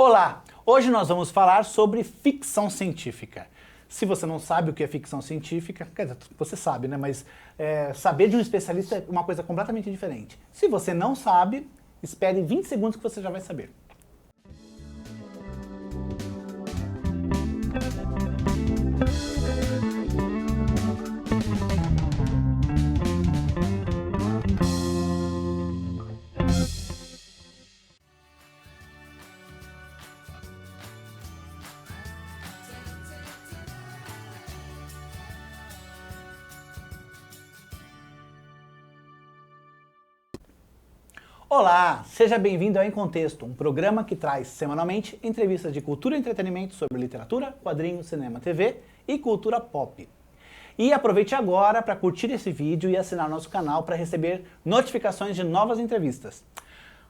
Olá! Hoje nós vamos falar sobre ficção científica. Se você não sabe o que é ficção científica, quer dizer, você sabe, né? Mas saber de um especialista é uma coisa completamente diferente. Se você não sabe, espere 20 segundos que você já vai saber. Olá, seja bem-vindo ao Em Contexto, um programa que traz semanalmente entrevistas de cultura e entretenimento sobre literatura, quadrinhos, cinema, TV e cultura pop. E aproveite agora para curtir esse vídeo e assinar nosso canal para receber notificações de novas entrevistas.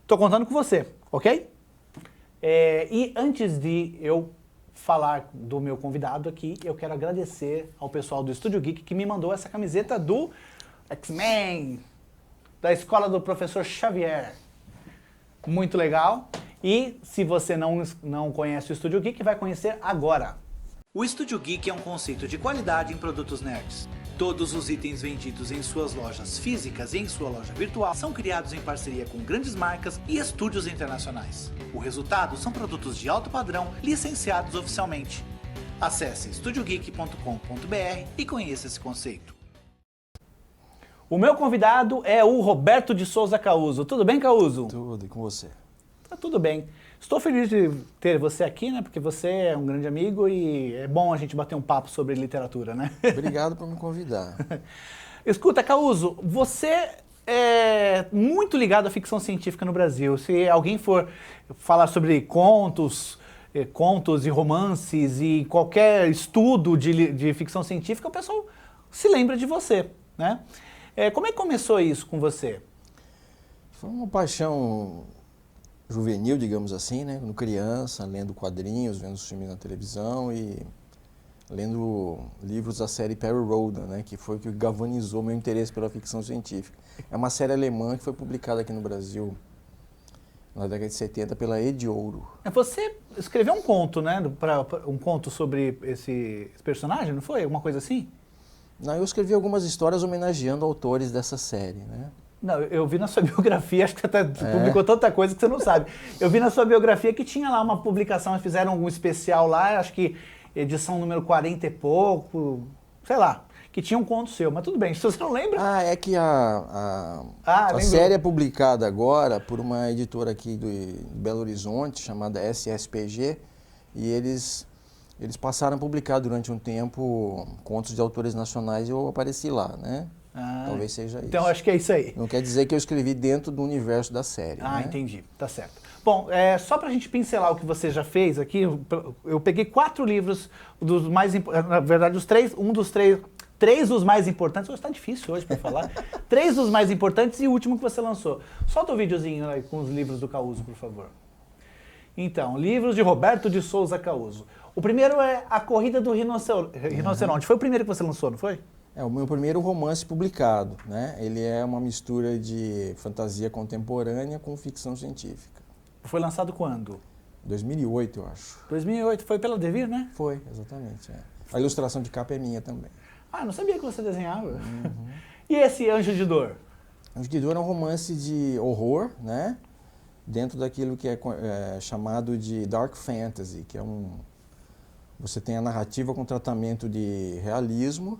Tô contando com você, ok? E antes de eu falar do meu convidado aqui, eu quero agradecer ao pessoal do Estúdio Geek que me mandou essa camiseta do X-Men, da escola do professor Xavier. Muito legal. E se você não conhece o Estúdio Geek, vai conhecer agora. O Estúdio Geek é um conceito de qualidade em produtos nerds. Todos os itens vendidos em suas lojas físicas e em sua loja virtual são criados em parceria com grandes marcas e estúdios internacionais. O resultado são produtos de alto padrão licenciados oficialmente. Acesse estudiogeek.com.br e conheça esse conceito. O meu convidado é o Roberto de Souza Causo. Tudo bem, Causo? Tudo, e com você? Tá tudo bem. Estou feliz de ter você aqui, né? Porque você é um grande amigo e é bom a gente bater um papo sobre literatura, né? Obrigado por me convidar. Escuta, Causo, você é muito ligado à ficção científica no Brasil. Se alguém for falar sobre contos e romances e qualquer estudo de ficção científica, o pessoal se lembra de você, né? Como é que começou isso com você? Foi uma paixão juvenil, digamos assim, né? Quando criança, lendo quadrinhos, vendo os filmes na televisão e lendo livros da série Perry Rhodan, né? Que foi o que galvanizou meu interesse pela ficção científica. É uma série alemã que foi publicada aqui no Brasil na década de 70 pela Ed Ouro. Você escreveu um conto, né? Um conto sobre esse personagem, não foi? Alguma coisa assim? Não, eu escrevi algumas histórias homenageando autores dessa série, né? Não, eu vi na sua biografia, acho que você publicou tanta coisa que você não sabe. Eu vi na sua biografia que tinha lá uma publicação, fizeram algum especial lá, acho que edição número 40 e pouco, sei lá, que tinha um conto seu, mas tudo bem, se você não lembra... É que a série é publicada agora por uma editora aqui do Belo Horizonte, chamada SSPG, e eles passaram a publicar durante um tempo contos de autores nacionais e eu apareci lá, né? Talvez seja isso. Então acho que é isso aí. Não quer dizer que eu escrevi dentro do universo da série. Né? Entendi. Tá certo. Bom, só pra gente pincelar o que você já fez aqui, eu peguei 4 livros dos mais importantes, na verdade três dos mais importantes, hoje tá difícil hoje pra falar, 3 dos mais importantes e o último que você lançou. Solta o videozinho aí com os livros do Causo, por favor. Então, livros de Roberto de Souza Causo. O primeiro é A Corrida do Rinoceronte. Foi o primeiro que você lançou, não foi? É o meu primeiro romance publicado, né? Ele é uma mistura de fantasia contemporânea com ficção científica. Foi lançado quando? 2008, eu acho. 2008, foi pela Devir, né? Foi, exatamente. A ilustração de capa é minha também. Não sabia que você desenhava. E esse Anjo de Dor? Anjo de Dor é um romance de horror, né? Dentro daquilo que é chamado de Dark Fantasy, que é você tem a narrativa com tratamento de realismo,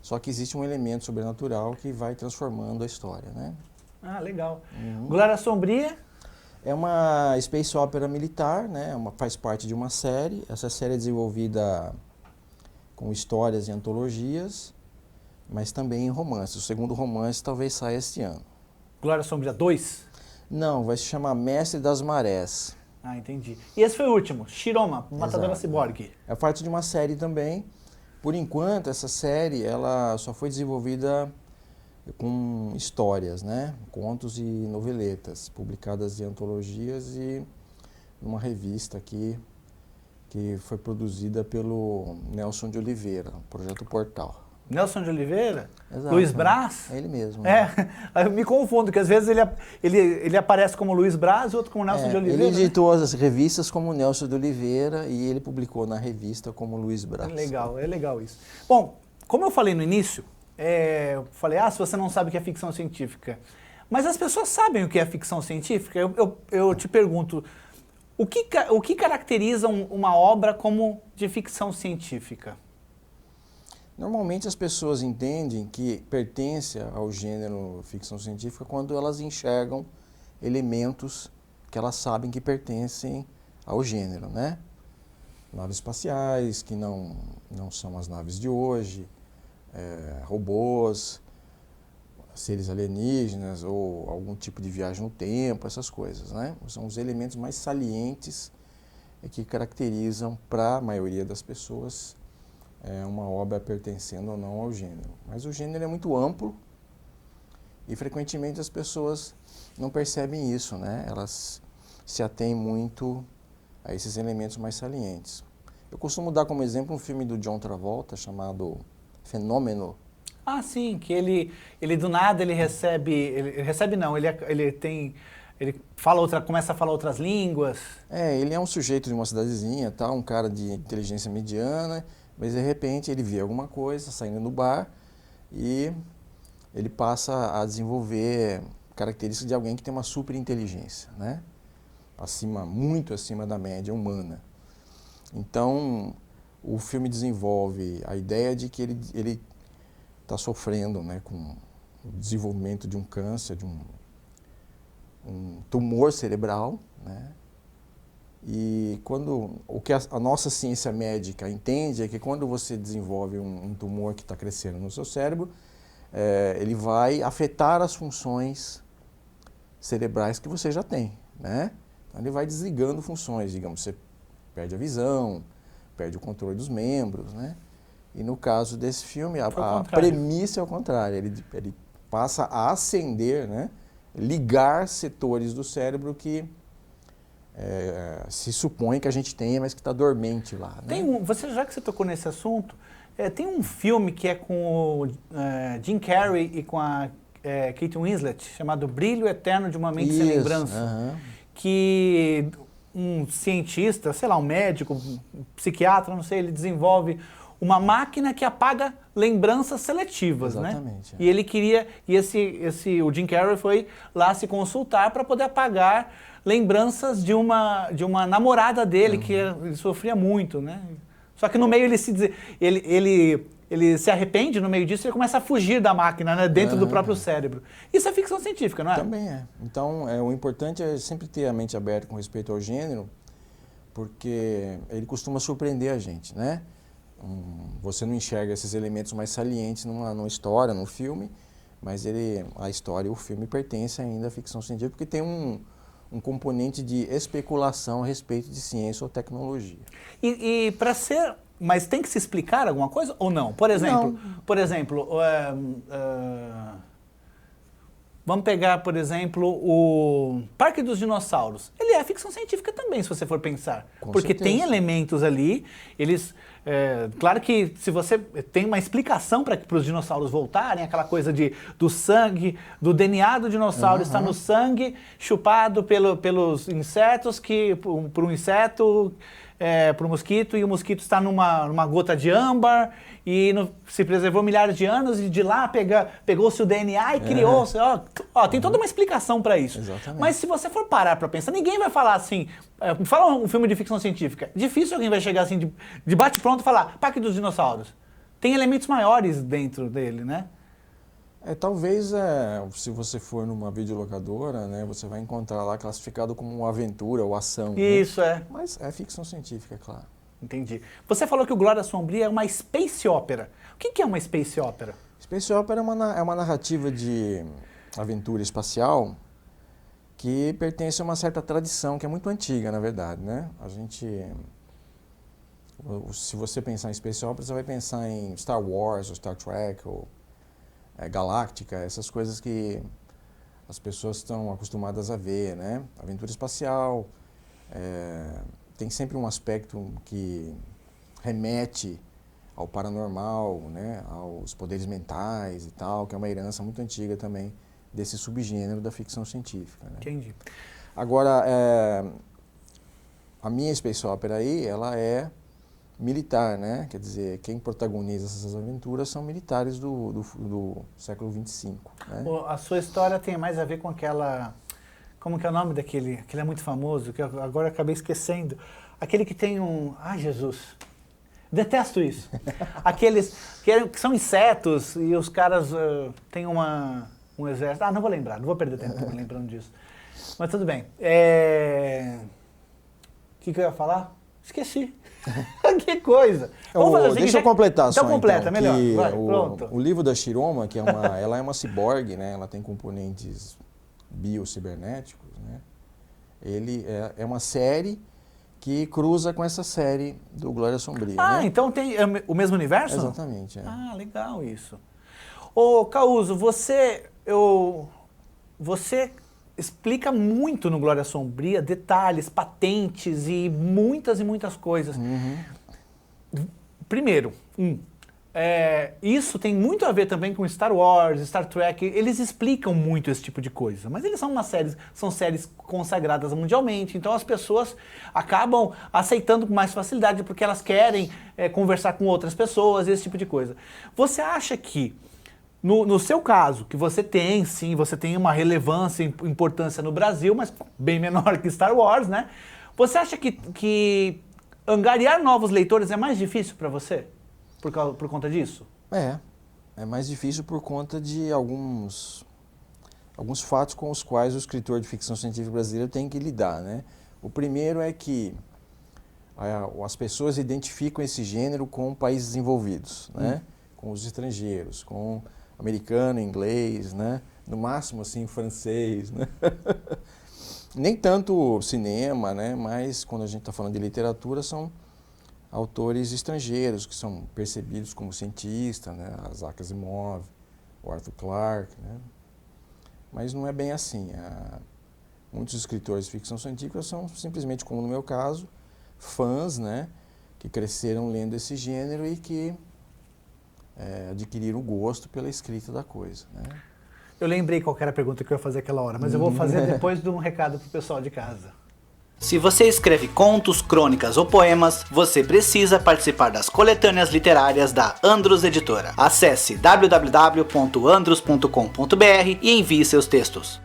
só que existe um elemento sobrenatural que vai transformando a história, né? Legal. Glória Sombria? É uma space opera militar, né? Faz parte de uma série. Essa série é desenvolvida com histórias e antologias, mas também em romances. O segundo romance talvez saia este ano. Glória Sombria 2? Não, vai se chamar Mestre das Marés. Entendi. E esse foi o último, Shiroma, Matadora Ciborgue. É parte de uma série também. Por enquanto, essa série ela só foi desenvolvida com histórias, né? Contos e noveletas, publicadas em antologias e numa revista aqui que foi produzida pelo Nelson de Oliveira, Projeto Portal. Nelson de Oliveira? Exato, Luiz Braz? É ele mesmo. Eu me confundo, que às vezes ele aparece como Luiz Braz e outro como Nelson de Oliveira. Ele editou as revistas como Nelson de Oliveira e ele publicou na revista como Luiz Braz. É legal isso. Bom, como eu falei no início, eu falei, se você não sabe o que é ficção científica. Mas as pessoas sabem o que é ficção científica? Eu te pergunto, o que caracteriza uma obra como de ficção científica? Normalmente as pessoas entendem que pertence ao gênero ficção científica quando elas enxergam elementos que elas sabem que pertencem ao gênero, né? Naves espaciais, que não são as naves de hoje, robôs, seres alienígenas ou algum tipo de viagem no tempo, essas coisas, né? São os elementos mais salientes que caracterizam para a maioria das pessoas uma obra pertencendo ou não ao gênero. Mas o gênero é muito amplo e frequentemente as pessoas não percebem isso, né? Elas se atêm muito a esses elementos mais salientes. Eu costumo dar como exemplo um filme do John Travolta chamado Fenômeno. Sim, que ele do nada ele começa a falar outras línguas. Ele é um sujeito de uma cidadezinha, tá? Um cara de inteligência mediana, mas de repente ele vê alguma coisa saindo no bar e ele passa a desenvolver características de alguém que tem uma super inteligência, né? Muito acima da média humana. Então, o filme desenvolve a ideia de que ele está sofrendo, né, com o desenvolvimento de um câncer, de um tumor cerebral, né? E o que a nossa ciência médica entende é que quando você desenvolve um tumor que está crescendo no seu cérebro, ele vai afetar as funções cerebrais que você já tem, né? Então ele vai desligando funções, digamos, você perde a visão, perde o controle dos membros, né? E no caso desse filme, a premissa é o contrário, ele passa a acender, né? Ligar setores do cérebro que se supõe que a gente tenha, mas que está dormente lá. Né? Já que você tocou nesse assunto, tem um filme que é com o Jim Carrey e com a Kate Winslet, chamado Brilho Eterno de uma Mente Sem Lembrança, que um cientista, sei lá, um médico, um psiquiatra, não sei, ele desenvolve uma máquina que apaga lembranças seletivas, Exatamente, né? E ele queria, o Jim Carrey foi lá se consultar para poder apagar lembranças de uma namorada dele, que ele sofria muito, né? Só que no meio ele se arrepende no meio disso e ele começa a fugir da máquina, né, dentro do próprio cérebro. Isso é ficção científica, não é? Também é. Então, o importante é sempre ter a mente aberta com respeito ao gênero, porque ele costuma surpreender a gente, né? Você não enxerga esses elementos mais salientes numa história, num filme, mas a história e o filme pertencem ainda à ficção científica, porque tem um componente de especulação a respeito de ciência ou tecnologia. E para ser... Mas tem que se explicar alguma coisa ou não? Por exemplo, vamos pegar, por exemplo, o Parque dos Dinossauros. Ele é ficção científica também, se você for pensar. Porque certeza. tem elementos ali, claro que se você tem uma explicação para os dinossauros voltarem, aquela coisa do sangue, do DNA do dinossauro está no sangue, chupado pelos insetos, por um inseto, para o mosquito, e o mosquito está numa gota de âmbar, e se preservou milhares de anos, e de lá pegou-se o DNA e criou-se. Tem toda uma explicação para isso. Exatamente. Mas se você for parar para pensar, ninguém vai falar assim, fala um filme de ficção científica, difícil alguém vai chegar assim, de bate-pronto e falar, Parque dos Dinossauros. Tem elementos maiores dentro dele, né? Talvez, se você for numa videolocadora, né, você vai encontrar lá classificado como uma aventura ou ação. Isso, né? Mas é ficção científica, é claro. Entendi. Você falou que o Glória Sombria é uma space opera. O que é uma space opera? Space opera é uma narrativa de aventura espacial que pertence a uma certa tradição que é muito antiga, na verdade, né? Se você pensar em space opera, você vai pensar em Star Wars, ou Star Trek, ou Galáctica, essas coisas que as pessoas estão acostumadas a ver, né? Aventura espacial, tem sempre um aspecto que remete ao paranormal, né, aos poderes mentais e tal, que é uma herança muito antiga também desse subgênero da ficção científica. Né? Entendi. Agora, a minha space opera aí, ela é militar, né? Quer dizer, quem protagoniza essas aventuras são militares do século XXV. Né? A sua história tem mais a ver com aquela... Como que é o nome daquele? Aquele é muito famoso, que agora eu acabei esquecendo. Aquele que tem um... Ai, Jesus. Detesto isso. Aqueles que são insetos e os caras têm um exército... Ah, não vou lembrar, não vou perder tempo lembrando disso. Mas tudo bem. O que eu ia falar? Esqueci. Que coisa. Vamos fazer assim, deixa eu completar então só. Completa, melhor. Vai, pronto. O livro da Shiroma, que ela é uma ciborgue, né? Ela tem componentes biocibernéticos, né? Ele é uma série que cruza com essa série do Glória Sombria. Ah, né? então tem o mesmo universo? Exatamente. Ah, legal isso. Ô, Causo, você explica muito no Glória Sombria, detalhes, patentes e muitas coisas. Primeiro, isso tem muito a ver também com Star Wars, Star Trek, eles explicam muito esse tipo de coisa, mas eles são séries consagradas mundialmente, então as pessoas acabam aceitando com mais facilidade porque elas querem conversar com outras pessoas, esse tipo de coisa. Você acha que no seu caso, que você tem uma relevância e importância no Brasil, mas bem menor que Star Wars, né? Você acha que angariar novos leitores é mais difícil para você? Por conta disso? É mais difícil por conta de alguns fatos com os quais o escritor de ficção científica brasileiro tem que lidar, né? O primeiro é que as pessoas identificam esse gênero com países desenvolvidos, né? Com os estrangeiros, com americano, inglês, né? No máximo, assim, francês, né? Nem tanto cinema, né? Mas quando a gente está falando de literatura, são autores estrangeiros que são percebidos como cientistas, né? Isaac Asimov, o Arthur Clarke, né? Mas não é bem assim. Muitos escritores de ficção científica são simplesmente, como no meu caso, fãs, né? Que cresceram lendo esse gênero e que adquiriram o gosto pela escrita da coisa, né? Eu lembrei qual era a pergunta que eu ia fazer aquela hora, mas eu vou fazer depois de um recado pro pessoal de casa. Se você escreve contos, crônicas ou poemas, você precisa participar das coletâneas literárias da Andrus Editora. Acesse www.andrus.com.br e envie seus textos.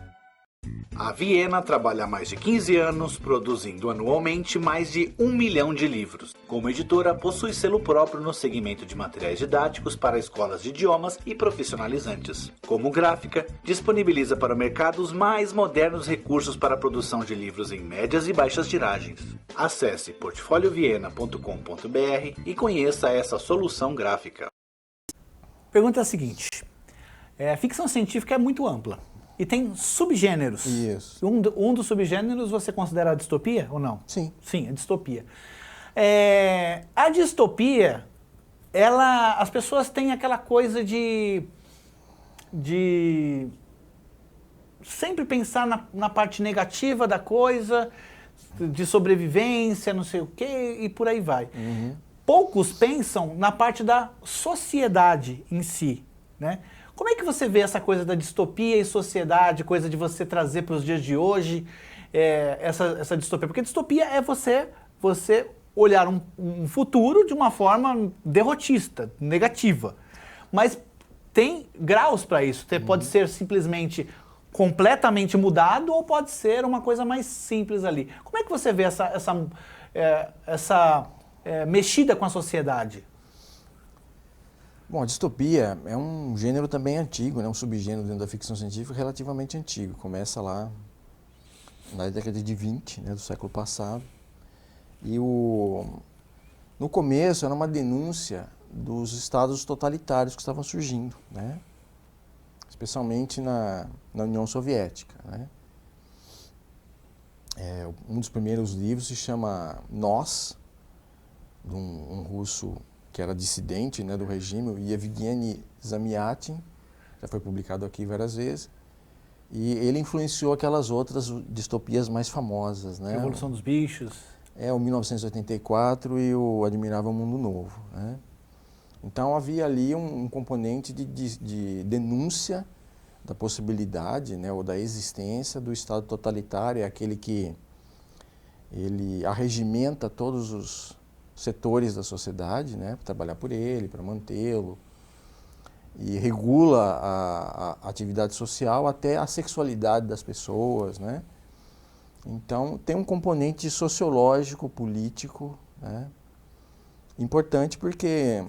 A Viena trabalha há mais de 15 anos, produzindo anualmente mais de 1 milhão de livros. Como editora, possui selo próprio no segmento de materiais didáticos para escolas de idiomas e profissionalizantes. Como gráfica, disponibiliza para o mercado os mais modernos recursos para a produção de livros em médias e baixas tiragens. Acesse portfolioviena.com.br e conheça essa solução gráfica. Pergunta é a seguinte: a ficção científica é muito ampla. E tem subgêneros. Isso. Um dos subgêneros você considera a distopia ou não? Sim. Sim, a distopia. A distopia, as pessoas têm aquela coisa de sempre pensar na parte negativa da coisa, de sobrevivência, não sei o quê, e por aí vai. Poucos pensam na parte da sociedade em si, né? Como é que você vê essa coisa da distopia e sociedade, coisa de você trazer para os dias de hoje, essa distopia? Porque distopia é você olhar um futuro de uma forma derrotista, negativa. Mas tem graus para isso. Pode ser simplesmente completamente mudado ou pode ser uma coisa mais simples ali. Como é que você vê essa mexida com a sociedade? Bom, a distopia é um gênero também antigo, né? Um subgênero dentro da ficção científica relativamente antigo. Começa lá na década de 20, né, do século passado. E no começo era uma denúncia dos estados totalitários que estavam surgindo, né? Especialmente na União Soviética, né? Um dos primeiros livros se chama Nós, de um russo que era dissidente, né, do regime, o Yevgeny Zamyatin, já foi publicado aqui várias vezes, e ele influenciou aquelas outras distopias mais famosas, né? Revolução dos Bichos. O 1984 e o Admirável Mundo Novo, né? Então havia ali um componente de denúncia da possibilidade, né, ou da existência do Estado totalitário, é aquele que ele arregimenta todos os setores da sociedade, né, para trabalhar por ele, para mantê-lo, e regula a atividade social até a sexualidade das pessoas, né? Então tem um componente sociológico, político, né, importante, porque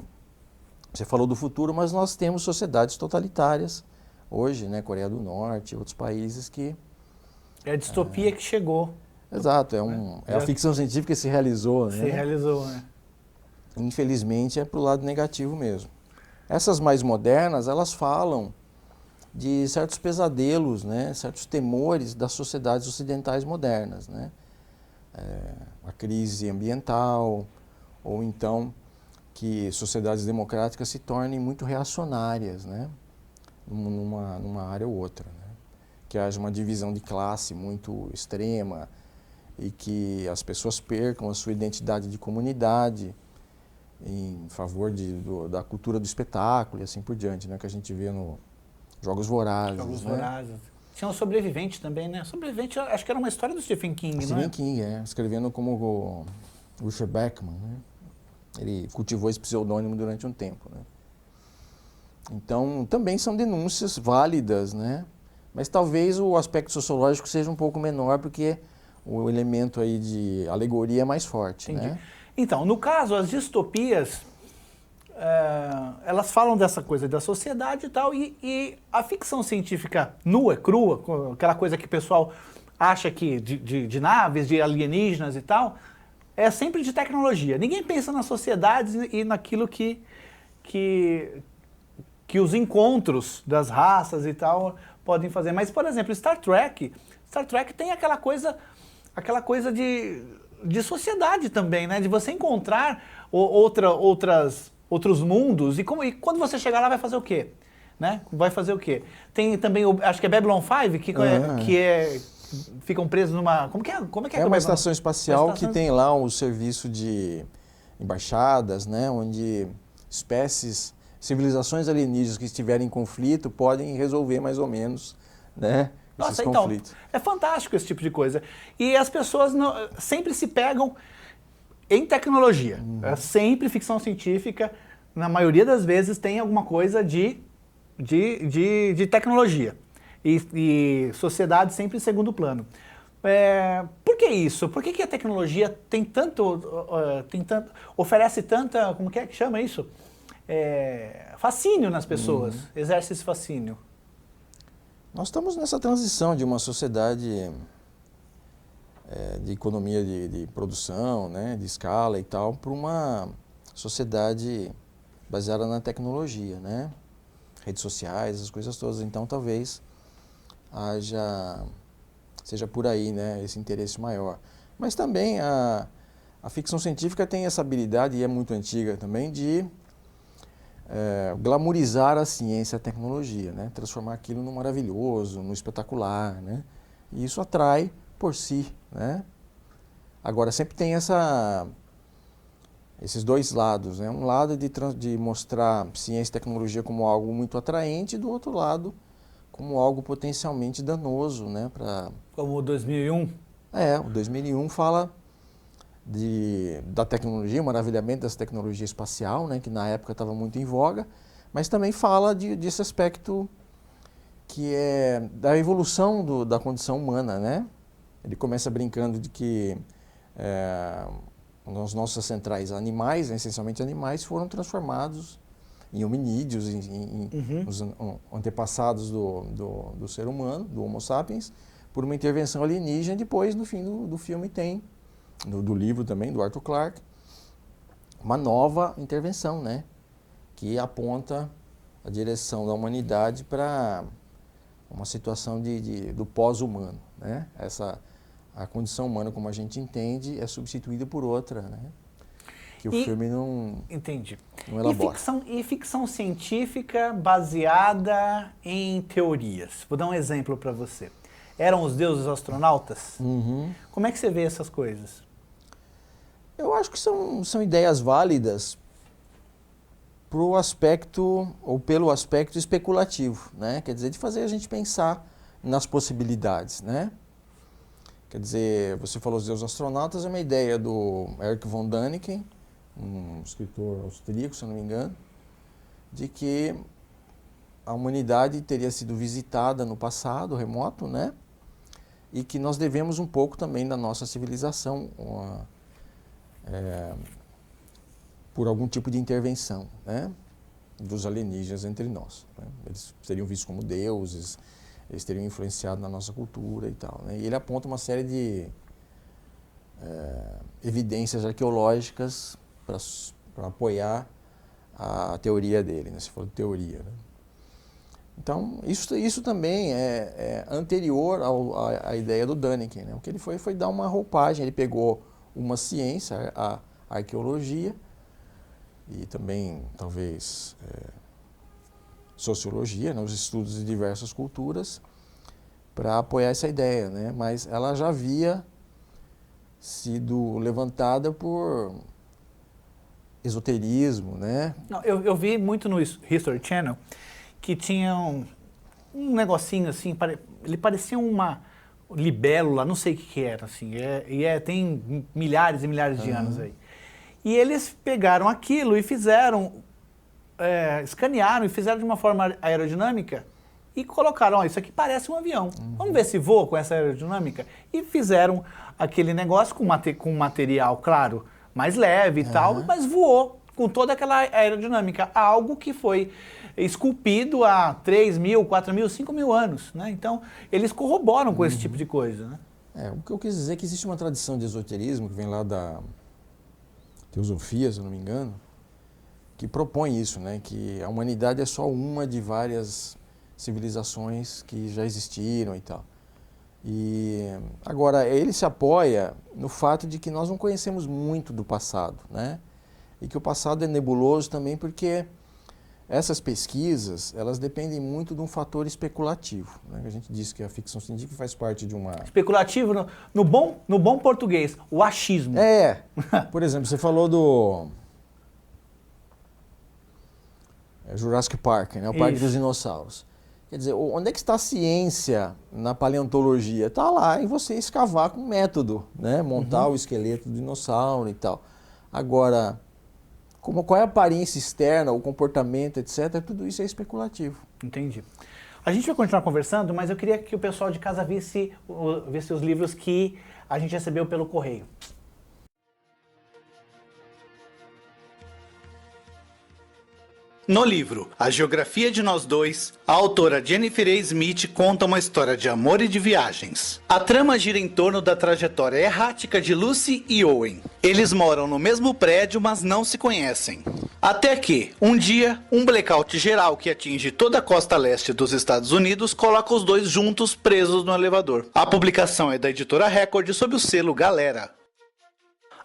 você falou do futuro, mas nós temos sociedades totalitárias hoje, né, Coreia do Norte, outros países que... É a distopia que chegou. Exato, é a ficção científica que se realizou, né? Se realizou, né? Infelizmente é para o lado negativo mesmo. Essas mais modernas, elas falam de certos pesadelos, né, certos temores das sociedades ocidentais modernas, né? A crise ambiental, ou então que sociedades democráticas se tornem muito reacionárias, né, numa área ou outra, né? Que haja uma divisão de classe muito extrema e que as pessoas percam a sua identidade de comunidade em favor da cultura do espetáculo e assim por diante, né, que a gente vê no Jogos Vorazes. Jogos né? Vorazes. Tinha um Sobrevivente também, né? Sobrevivente, acho que era uma história do Stephen King, não é? Stephen King, escrevendo como o Richard Bachman, né? Ele cultivou esse pseudônimo durante um tempo, né? Então, também são denúncias válidas, né? Mas talvez o aspecto sociológico seja um pouco menor, porque o elemento aí de alegoria é mais forte, Entendi. né? Então, no caso, as distopias, elas falam dessa coisa da sociedade e tal, e a ficção científica nua, crua, aquela coisa que o pessoal acha que de naves, de alienígenas e tal, é sempre de tecnologia. Ninguém pensa nas sociedades e naquilo que os encontros das raças e tal podem fazer. Mas, por exemplo, Star Trek tem aquela coisa de sociedade também, né? De você encontrar outros mundos e quando você chegar lá vai fazer o quê? Né? Vai fazer o quê? Tem também, acho que é Babylon 5, que ficam presos numa... Como é É uma estação espacial que tem lá o serviço de embaixadas, né? Onde civilizações alienígenas que estiverem em conflito podem resolver mais ou menos, né, esses conflitos. É fantástico esse tipo de coisa. E as pessoas sempre se pegam em tecnologia. É sempre ficção científica, na maioria das vezes tem alguma coisa de tecnologia. E sociedade sempre em segundo plano. Por que isso? Por que a tecnologia oferece tanta, como que chama isso? Fascínio nas pessoas, exerce esse fascínio. Nós estamos nessa transição de uma sociedade de economia de produção, né, de escala e tal, para uma sociedade baseada na tecnologia, né? Redes sociais, as coisas todas. Então, talvez seja por aí, né, esse interesse maior. Mas também a ficção científica tem essa habilidade, e é muito antiga também, de glamourizar a ciência e a tecnologia, né? Transformar aquilo no maravilhoso, no espetacular, né? E isso atrai por si, né? Agora, sempre tem esses dois lados, né? Um lado de mostrar ciência e tecnologia como algo muito atraente, e do outro lado como algo potencialmente danoso, né? Como o 2001? O 2001 fala da tecnologia, o maravilhamento dessa tecnologia espacial, né, que na época estava muito em voga, mas também fala desse aspecto que é da evolução da condição humana, né? Ele começa brincando de que as nossas centrais animais, essencialmente animais, foram transformados em hominídeos, os antepassados do ser humano, do Homo sapiens, por uma intervenção alienígena. Depois, no fim do filme, tem do livro também, do Arthur Clarke, uma nova intervenção, né? Que aponta a direção da humanidade para uma situação do pós-humano, né? A condição humana, como a gente entende, é substituída por outra, né? Que o filme não elabora. E ficção científica baseada em teorias? Vou dar um exemplo para você. Eram os deuses astronautas? Como é que você vê essas coisas? Eu acho que são ideias válidas pro aspecto, ou pelo aspecto especulativo, né? Quer dizer, de fazer a gente pensar nas possibilidades, né? Quer dizer, você falou Os Deuses Astronautas, é uma ideia do Erich von Däniken, um escritor austríaco, se eu não me engano, de que a humanidade teria sido visitada no passado remoto, né? E que nós devemos um pouco também da nossa civilização por algum tipo de intervenção, né? Dos alienígenas entre nós, né? Eles seriam vistos como deuses, eles teriam influenciado na nossa cultura e tal, né? E ele aponta uma série de evidências arqueológicas para apoiar a teoria dele, né? Se for teoria, né? Então, isso também é anterior à ideia do Däniken, né? O que ele foi dar uma roupagem, ele pegou uma ciência, a arqueologia, e também, talvez, sociologia, né? Os estudos de diversas culturas, para apoiar essa ideia, né? Mas ela já havia sido levantada por esoterismo, né? Não, eu vi muito no History Channel que tinha um negocinho assim, ele parecia uma libélula, não sei o que era, assim, tem milhares e milhares de anos aí. E eles pegaram aquilo e fizeram, escanearam e fizeram de uma forma aerodinâmica e colocaram, ó, isso aqui parece um avião, vamos ver se voa com essa aerodinâmica. E fizeram aquele negócio com material, claro, mais leve e tal, mas voou com toda aquela aerodinâmica, algo que foi esculpido há 3 mil, 4 mil, 5 mil anos, né? Então, eles corroboram com esse tipo de coisa, né? O que eu quis dizer é que existe uma tradição de esoterismo que vem lá da teosofia, se eu não me engano, que propõe isso, né? Que a humanidade é só uma de várias civilizações que já existiram e tal. E agora, ele se apoia no fato de que nós não conhecemos muito do passado, né? E que o passado é nebuloso também porque essas pesquisas, elas dependem muito de um fator especulativo, né? A gente diz que a ficção científica faz parte de uma... Especulativo no bom português, o achismo. Por exemplo, você falou do Jurassic Park, né? O Parque dos Dinossauros. Quer dizer, onde é que está a ciência na paleontologia? Está lá em você escavar com método, né? Montar o esqueleto do dinossauro e tal. Agora, qual é a aparência externa, o comportamento, etc., tudo isso é especulativo. Entendi. A gente vai continuar conversando, mas eu queria que o pessoal de casa visse os livros que a gente recebeu pelo correio. No livro A Geografia de Nós Dois, a autora Jennifer A. Smith conta uma história de amor e de viagens. A trama gira em torno da trajetória errática de Lucy e Owen. Eles moram no mesmo prédio, mas não se conhecem. Até que, um dia, um blackout geral que atinge toda a costa leste dos Estados Unidos coloca os dois juntos presos no elevador. A publicação é da editora Record sob o selo Galera.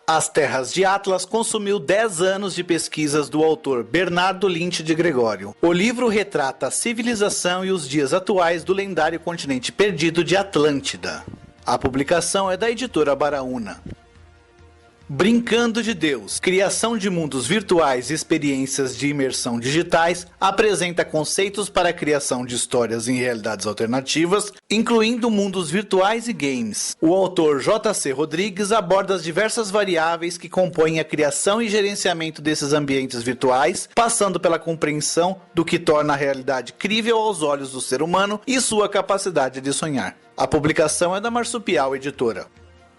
As Terras de Atlas consumiu 10 anos de pesquisas do autor Bernardo Lynch de Gregório. O livro retrata a civilização e os dias atuais do lendário continente perdido de Atlântida. A publicação é da editora Baraúna. Brincando de Deus, criação de mundos virtuais e experiências de imersão digitais, apresenta conceitos para a criação de histórias em realidades alternativas, incluindo mundos virtuais e games. O autor J.C. Rodrigues aborda as diversas variáveis que compõem a criação e gerenciamento desses ambientes virtuais, passando pela compreensão do que torna a realidade crível aos olhos do ser humano e sua capacidade de sonhar. A publicação é da Marsupial Editora.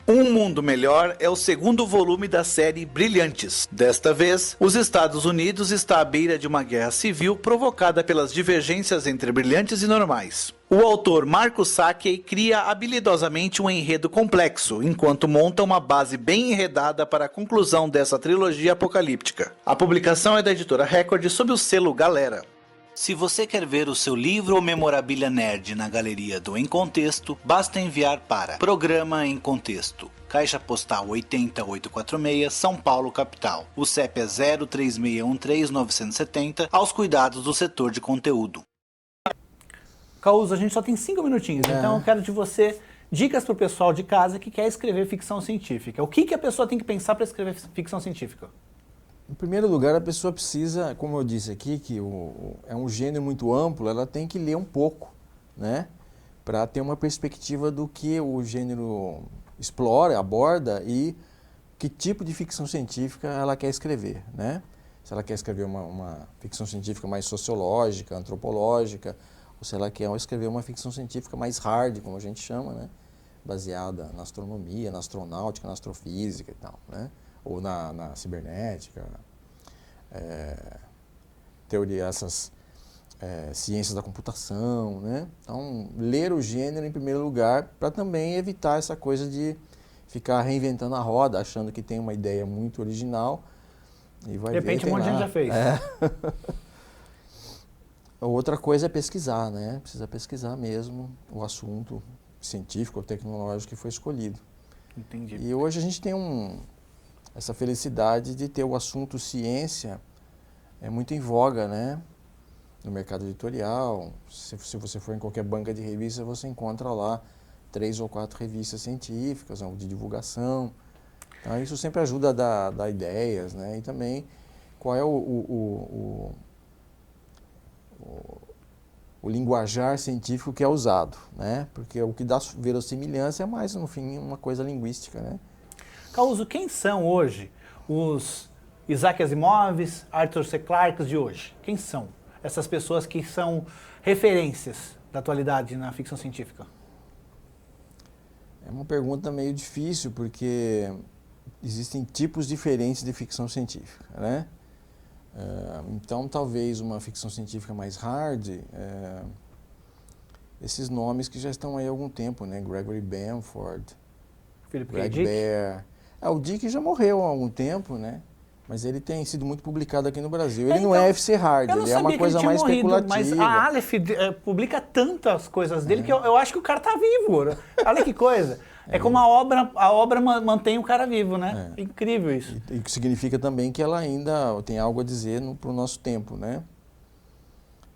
Um Mundo Melhor é o segundo volume da série Brilhantes. Desta vez, os Estados Unidos está à beira de uma guerra civil provocada pelas divergências entre brilhantes e normais. O autor Marco Sacchi cria habilidosamente um enredo complexo, enquanto monta uma base bem enredada para a conclusão dessa trilogia apocalíptica. A publicação é da editora Record sob o selo Galera. Se você quer ver o seu livro ou memorabilia nerd na galeria do Em Contexto, basta enviar para Programa em Contexto, Caixa Postal 80846, São Paulo, capital. O CEP é 03613-970, aos cuidados do setor de conteúdo. Causo, a gente só tem 5 minutinhos, então eu quero de você dicas para o pessoal de casa que quer escrever ficção científica. O que a pessoa tem que pensar para escrever ficção científica? Em primeiro lugar, a pessoa precisa, como eu disse aqui, que é um gênero muito amplo, ela tem que ler um pouco, né? Para ter uma perspectiva do que o gênero explora, aborda e que tipo de ficção científica ela quer escrever, né? Se ela quer escrever uma ficção científica mais sociológica, antropológica, ou se ela quer escrever uma ficção científica mais hard, como a gente chama, né? Baseada na astronomia, na astronáutica, na astrofísica e tal, né? Ou na cibernética, ciências da computação, né? Então, ler o gênero em primeiro lugar para também evitar essa coisa de ficar reinventando a roda, achando que tem uma ideia muito original e vai de repente ver, um monte de gente já fez. Outra coisa é pesquisar, né? Precisa pesquisar mesmo o assunto científico ou tecnológico que foi escolhido. Entendi. E hoje a gente tem essa felicidade de ter o assunto ciência muito em voga, né? No mercado editorial. Se você for em qualquer banca de revista, você encontra lá 3 ou 4 revistas científicas de divulgação. Então, isso sempre ajuda a dar ideias, né? E também qual é o linguajar científico que é usado, né? Porque o que dá verossimilhança é mais, no fim, uma coisa linguística, né? Causo, quem são hoje os Isaac Asimovs, Arthur C. Clarke de hoje? Quem são essas pessoas que são referências da atualidade na ficção científica? É uma pergunta meio difícil, porque existem tipos diferentes de ficção científica, né? Então, talvez uma ficção científica mais hard, esses nomes que já estão aí há algum tempo, né? Gregory Benford, Philip Greg K. Dick? Bear. O Dick já morreu há algum tempo, né? Mas ele tem sido muito publicado aqui no Brasil. Ele não é FC hard, ele é uma coisa mais especulativa. Mas a Aleph publica tantas coisas dele que eu acho que o cara tá vivo. Olha que coisa. É como a obra mantém o cara vivo, né? Incrível isso. E que significa também que ela ainda tem algo a dizer para o nosso tempo, né?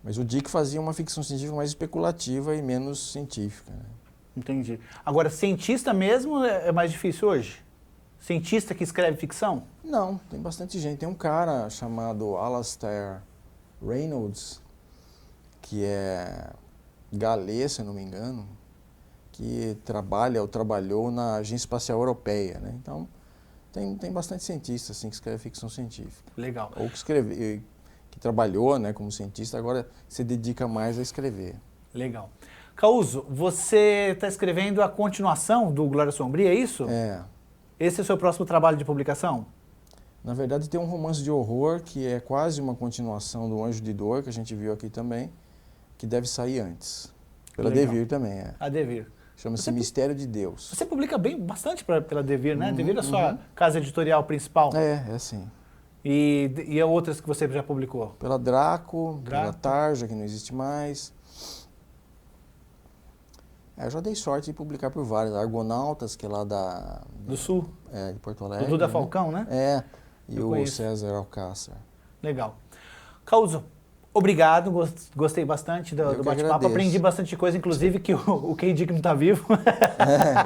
Mas o Dick fazia uma ficção científica mais especulativa e menos científica, né? Entendi. Agora, cientista mesmo é mais difícil hoje? Cientista que escreve ficção? Não, tem bastante gente. Tem um cara chamado Alastair Reynolds, que é galês, se eu não me engano, que trabalhou na Agência Espacial Europeia, né? Então, tem bastante cientista assim, que escreve ficção científica. Legal. Ou que trabalhou, né, como cientista, agora se dedica mais a escrever. Legal. Causo, você está escrevendo a continuação do Glória Sombria, é isso? É. Esse é o seu próximo trabalho de publicação? Na verdade, tem um romance de horror que é quase uma continuação do Anjo de Dor, que a gente viu aqui também, que deve sair antes. Pela Legal. Devir também, A Devir. Chama-se Mistério de Deus. Você publica bastante pela Devir, né? Devir é a sua casa editorial principal. É sim. E outras que você já publicou? Pela Draco, pela Tarja, que não existe mais. Eu já dei sorte de publicar por várias. Argonautas, que é lá do Sul? De Porto Alegre. O Duda né? Falcão, né? E o César Alcácer. Legal. Causo, obrigado, gostei bastante do bate-papo. Aprendi bastante coisa, inclusive que o K. Dick não está vivo.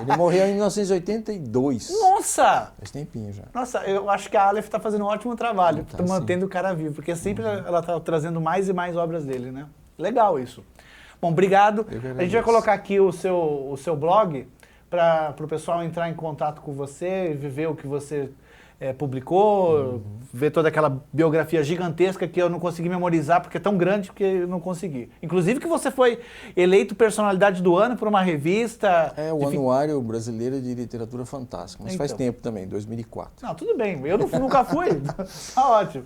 Ele morreu em 1982. Nossa! Faz tempinho já. Nossa, eu acho que a Aleph está fazendo um ótimo trabalho, Tá, mantendo o cara vivo, porque sempre ela está trazendo mais e mais obras dele, né? Legal isso. Bom, obrigado. A gente vai colocar aqui o seu blog para o pessoal entrar em contato com você, ver o que você publicou, ver toda aquela biografia gigantesca que eu não consegui memorizar, porque é tão grande que eu não consegui. Inclusive que você foi eleito personalidade do ano por uma revista... O Anuário Brasileiro de Literatura Fantástica, mas faz tempo também, 2004. Não, tudo bem, eu nunca fui, tá ótimo.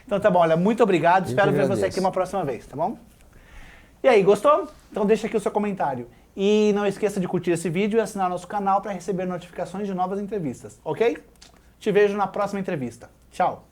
Então tá bom, olha, muito obrigado, espero ver você aqui uma próxima vez, tá bom? E aí, gostou? Então deixa aqui o seu comentário. E não esqueça de curtir esse vídeo e assinar nosso canal para receber notificações de novas entrevistas, ok? Te vejo na próxima entrevista. Tchau!